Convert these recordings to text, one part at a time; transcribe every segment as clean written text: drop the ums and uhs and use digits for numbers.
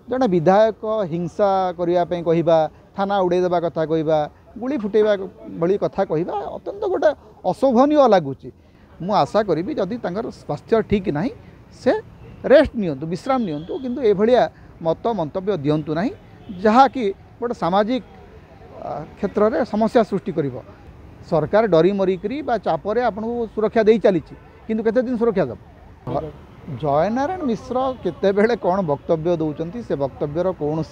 जड़े विधायक हिंसा करने कहवा थाना उड़ेदेवा कथा कहवा गुली फुटेवा भली कथा कहवा अत्यंत गोटे अशोभनीय लगुच। मु आशा करी जदि स्वास्थ्य ठीक ना से रेस्ट नियंतु विश्राम नियंतु किंतु ए भलिया मत मंतव्य दिंतु ना जहाँकि गोटे सामाजिक क्षेत्र में समस्या सृष्टि करिवो। सरकार डरी मरिकरी बा चापरे आपको सुरक्षा दे चली किंतु केते दिन सुरक्षा दब। जयनारायण मिश्र केतेबेले कौन वक्तव्य दौरान से वक्तव्यर कौन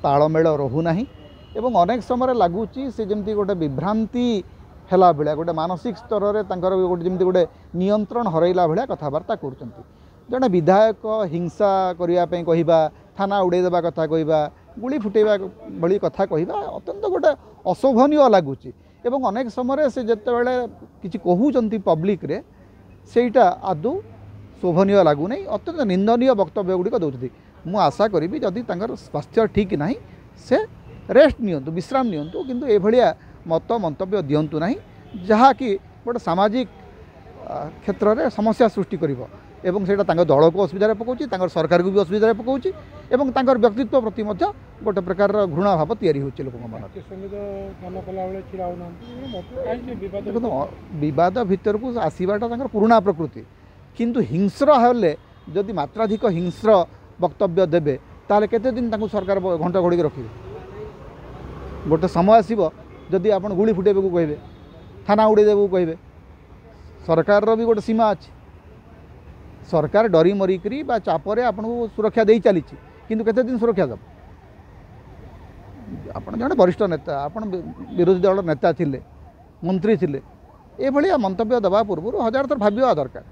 तालमेल रोना एवं अनेक समय लगुच से जमी गोटे विभ्रांति है भाया गोटे मानसिक स्तर में गोटे जमी गोटे नियंत्रण हरैला भाया कथबार्ता कर जड़े विधायक हिंसा करने कहवा थाना उड़ेदेवा कथा कहवा गुली फुटेवा भली कथा कहवा अत्यंत गोटे अशोभनीय लगुच। एवं अनेक समय से जितेबाला किसी कहते पब्लिक रे सेटा आदौ शोभनीय लगुना अत्यंत निंदनीय वक्तव्य गुड़िक दौरान मु आशा करी जदि स्वास्थ्य ठीक ना से रेस्ट नियंतु विश्राम नियंतु किंतु ए भलिया मत मंतव्य दिंतु ना जहाँकि गोटे सामाजिक क्षेत्र में समस्या सृष्टि करिवो एवं सेटा दल को असुविधा पकाउछि सरकार को भी असुविधा पकाउछि एवं व्यक्तित्व प्रति गोटे प्रकार घृणा भाव तैयारी होछि लोक मन। विवाद भीतर को आसवाटा पुराणा प्रकृति किंतु हिंस्र हेले जदि मात्राधिक हिंस्र वक्तव्य देवे ताले केते दिन सरकार घंटा घोड़ी रखिए। गोटे समय आसो जदि आप गुली फुटेबे को कहे थाना उड़ेदेव कहे सरकार भी गोटे सीमा अच्छी। सरकार डरी मरिकरी बा चापरे आपको सुरक्षा दे चली किंतु केते दिन सुरक्षा दब। आपण जड़े वरिष्ठ नेता आपण विरोधी दल नेता थिले मंत्री थिले ए भलिया मंतव्य दबा पूर्व हजार थर भाविया दरकार।